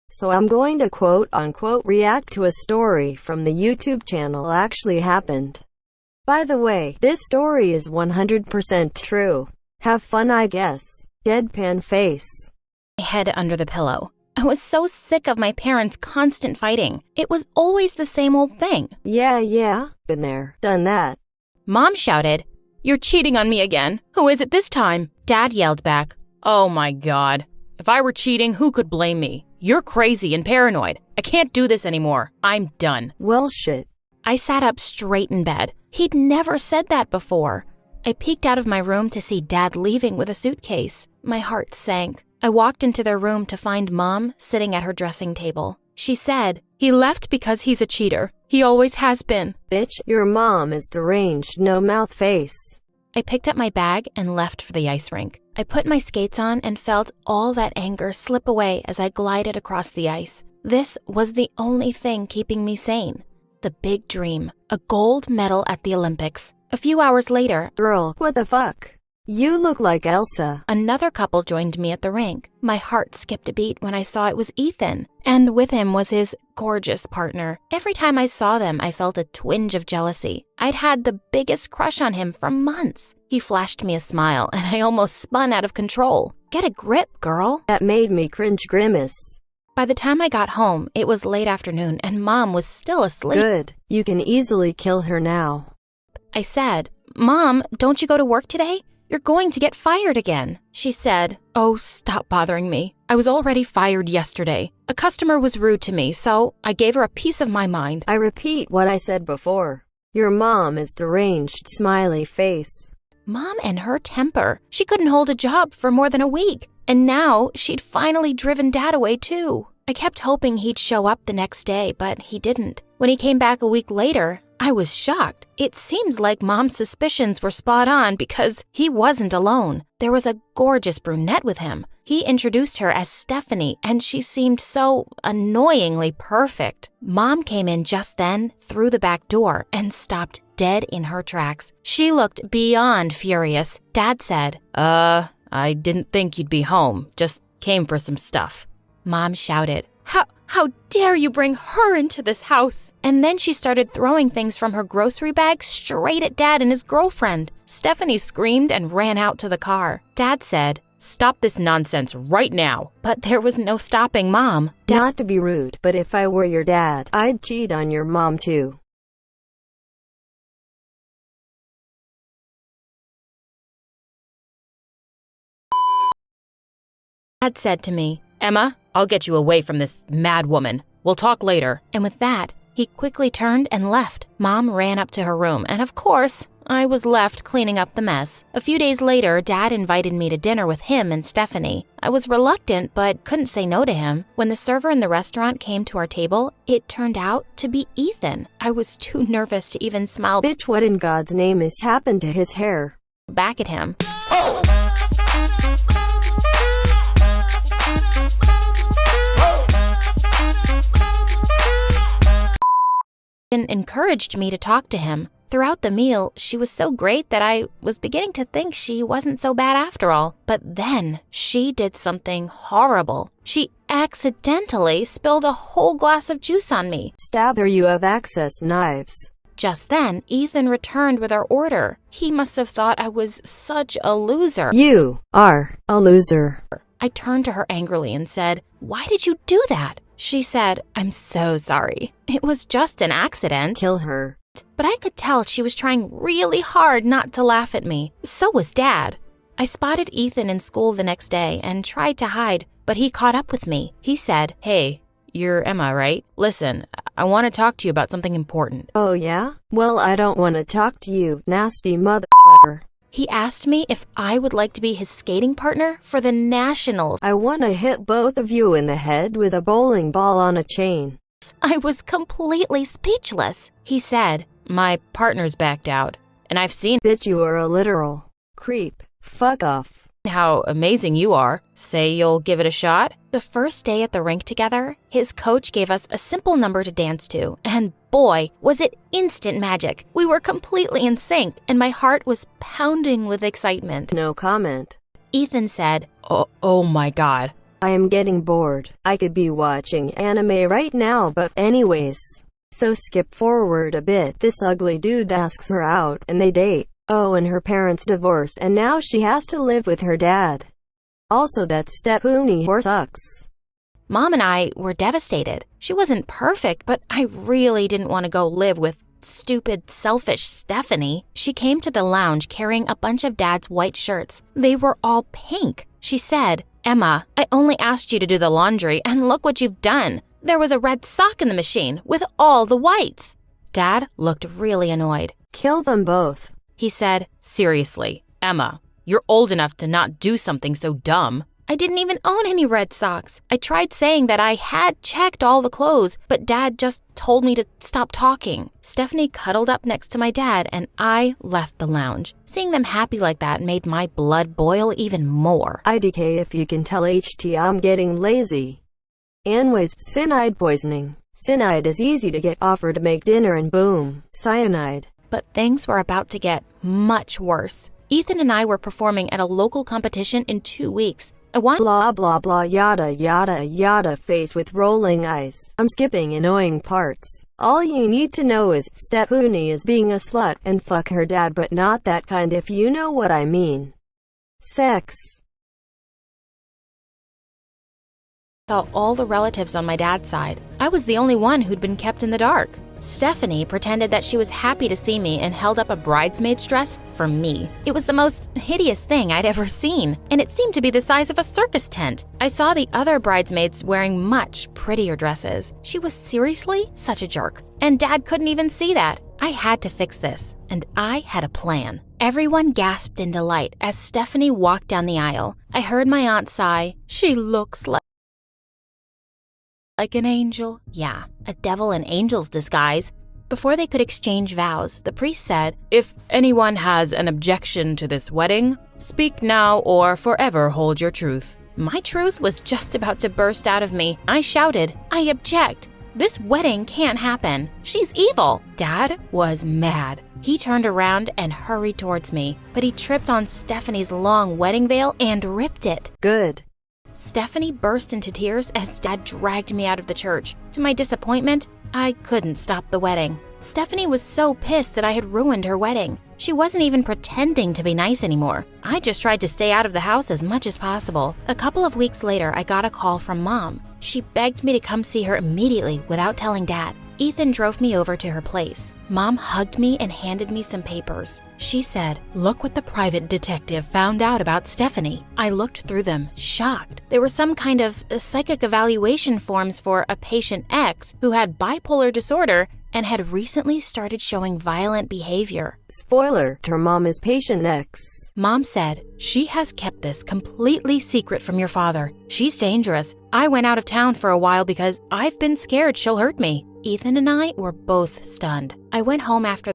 So I'm going to quote-unquote react to a story from the YouTube channel actually happened. By the way, this story is 100% true. Have fun, I guess. Deadpan face. My head under the pillow. I was so sick of my parents' constant fighting. It was always the same old thing. Yeah, been there, done that. Mom shouted, "You're cheating on me again. Who is it this time?" Dad yelled back, "Oh my God. If I were cheating, who could blame me? You're crazy and paranoid. I can't do this anymore. I'm done." Well, shit. I sat up straight in bed. He'd never said that before. I peeked out of my room to see Dad leaving with a suitcase. My heart sank. I walked into their room to find Mom sitting at her dressing table. She said, "He left because he's a cheater. He always has been." Bitch, your mom is deranged, no mouth face. I picked up my bag and left for the ice rink. I put my skates on and felt all that anger slip away as I glided across the ice. This was the only thing keeping me sane. The big dream, a gold medal at the Olympics. A few hours later, Girl, what the fuck? You look like Elsa. Another couple joined me at the rink. My heart skipped a beat when I saw it was Ethan, and with him was his gorgeous partner. Every time I saw them, I felt a twinge of jealousy. I'd had the biggest crush on him for months. He flashed me a smile, and I almost spun out of control. Get a grip, girl. That made me cringe grimace. By the time I got home, it was late afternoon, and Mom was still asleep. Good. You can easily kill her now. I said, "Mom, don't you go to work today? You're going to get fired again." She said, "Oh, stop bothering me. I was already fired yesterday. A customer was rude to me, so I gave her a piece of my mind." I repeat what I said before. Your mom is deranged, smiley face. Mom and her temper. She couldn't hold a job for more than a week. And now she'd finally driven Dad away too. I kept hoping he'd show up the next day, but he didn't. When he came back a week later, I was shocked. It seems like Mom's suspicions were spot on because he wasn't alone. There was a gorgeous brunette with him. He introduced her as Stephanie, and she seemed so annoyingly perfect. Mom came in just then, through the back door, and stopped dead in her tracks. She looked beyond furious. Dad said, I didn't think you'd be home. Just came for some stuff." Mom shouted, How dare you bring her into this house?" And then she started throwing things from her grocery bag straight at Dad and his girlfriend. Stephanie screamed and ran out to the car. Dad said, "Stop this nonsense right now." But there was no stopping Mom. Not to be rude, but if I were your dad, I'd cheat on your mom too. Dad said to me, "Emma, I'll get you away from this mad woman. We'll talk later." And with that, he quickly turned and left. Mom ran up to her room, and of course, I was left cleaning up the mess. A few days later, Dad invited me to dinner with him and Stephanie. I was reluctant, but couldn't say no to him. When the server in the restaurant came to our table, it turned out to be Ethan. I was too nervous to even smile Bitch, what in God's name has happened to his hair? back at him. Encouraged me to talk to him. Throughout the meal, she was so great that I was beginning to think she wasn't so bad after all. But then she did something horrible. She accidentally spilled a whole glass of juice on me. Stab her, you have access knives. Just then, Ethan returned with our order. He must have thought I was such a loser. You are a loser. I turned to her angrily and said, "Why did you do that?" She said, "I'm so sorry. It was just an accident." Kill her. But I could tell she was trying really hard not to laugh at me. So was Dad. I spotted Ethan in school the next day and tried to hide, but he caught up with me. He said, "Hey, you're Emma, right? Listen, I want to talk to you about something important." Oh yeah? Well, I don't want to talk to you, nasty motherfucker. He asked me if I would like to be his skating partner for the Nationals. I want to hit both of you in the head with a bowling ball on a chain. I was completely speechless. He said, "My partner's backed out, and I've seen Bitch, you are a literal creep. Fuck off. how amazing you are. Say you'll give it a shot?" The first day at the rink together, his coach gave us a simple number to dance to, and boy, was it instant magic. We were completely in sync, and my heart was pounding with excitement. No comment. Ethan said, Oh my god. I am getting bored. I could be watching anime right now, but anyways. So skip forward a bit. This ugly dude asks her out, and they date. Oh, and her parents divorce, and now she has to live with her dad. Also, that step-oony whore sucks. Mom and I were devastated. She wasn't perfect, but I really didn't want to go live with stupid, selfish Stephanie. She came to the lounge carrying a bunch of Dad's white shirts. They were all pink. She said, Emma, I only asked you to do the laundry, and look what you've done. There was a red sock in the machine with all the whites. Dad looked really annoyed. Kill them both. He said, seriously, Emma, you're old enough to not do something so dumb. I didn't even own any red socks. I tried saying that I had checked all the clothes, but Dad just told me to stop talking. Stephanie cuddled up next to my dad, and I left the lounge. Seeing them happy like that made my blood boil even more. IDK, if you can tell HT, I'm getting lazy. Anyways, cyanide poisoning. Cyanide is easy to get. Offer to make dinner and boom, cyanide. But things were about to get much worse. Ethan and I were performing at a local competition in 2 weeks. Blah blah blah yada yada yada, face with rolling eyes. I'm skipping annoying parts. All you need to know is Step-oony is being a slut and fuck her dad, but not that kind, if you know what I mean. Sex. Saw all the relatives on my dad's side. I was the only one who'd been kept in the dark. Stephanie pretended that she was happy to see me and held up a bridesmaid's dress for me. It was the most hideous thing I'd ever seen, and it seemed to be the size of a circus tent. I saw the other bridesmaids wearing much prettier dresses. She was seriously such a jerk, and Dad couldn't even see that. I had to fix this, and I had a plan. Everyone gasped in delight as Stephanie walked down the aisle. I heard my aunt sigh, "She looks like an angel." Yeah, a devil in angel's disguise. Before they could exchange vows, the priest said, "If anyone has an objection to this wedding, speak now or forever hold your truth." My truth was just about to burst out of me. I shouted, "I object. This wedding can't happen. She's evil." Dad was mad. He turned around and hurried towards me, but he tripped on Stephanie's long wedding veil and ripped it. Good. Stephanie burst into tears as Dad dragged me out of the church. To my disappointment, I couldn't stop the wedding. Stephanie was so pissed that I had ruined her wedding. She wasn't even pretending to be nice anymore. I just tried to stay out of the house as much as possible. A couple of weeks later, I got a call from Mom. She begged me to come see her immediately without telling Dad. Ethan drove me over to her place. Mom hugged me and handed me some papers. She said, "Look what the private detective found out about Stephanie." I looked through them, shocked. There were some kind of psychic evaluation forms for a patient X who had bipolar disorder and had recently started showing violent behavior. Spoiler, her mom is patient X. Mom said, "She has kept this completely secret from your father. She's dangerous. I went out of town for a while because I've been scared she'll hurt me." Ethan and I were both stunned. I went home after.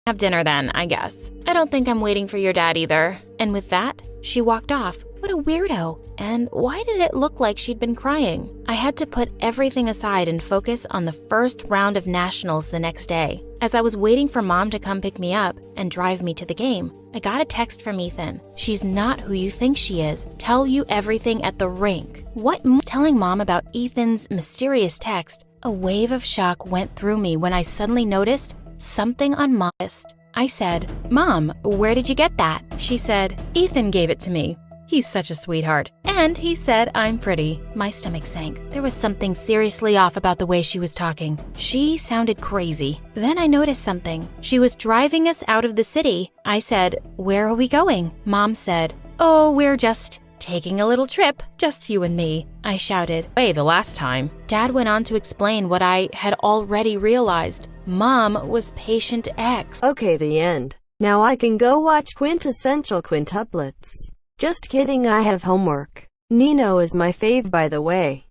Have dinner then, I guess. I don't think I'm waiting for your dad either. And with that, she walked off. What a weirdo. And why did it look like she'd been crying? I had to put everything aside and focus on the first round of nationals the next day. As I was waiting for Mom to come pick me up and drive me to the game, I got a text from Ethan. "She's not who you think she is. Tell you everything at the rink." What? Telling Mom about Ethan's mysterious text, a wave of shock went through me when I suddenly noticed something on Mom's wrist. I said, "Mom, where did you get that?" She said, "Ethan gave it to me. He's such a sweetheart. And he said I'm pretty." My stomach sank. There was something seriously off about the way she was talking. She sounded crazy. Then I noticed something. She was driving us out of the city. I said, "Where are we going?" Mom said, "Oh, we're just taking a little trip, just you and me." I shouted, "Hey, the last time." Dad went on to explain what I had already realized. Mom was patient X. Okay, the end. Now I can go watch Quintessential Quintuplets. Just kidding, I have homework. Nino is my fave, by the way.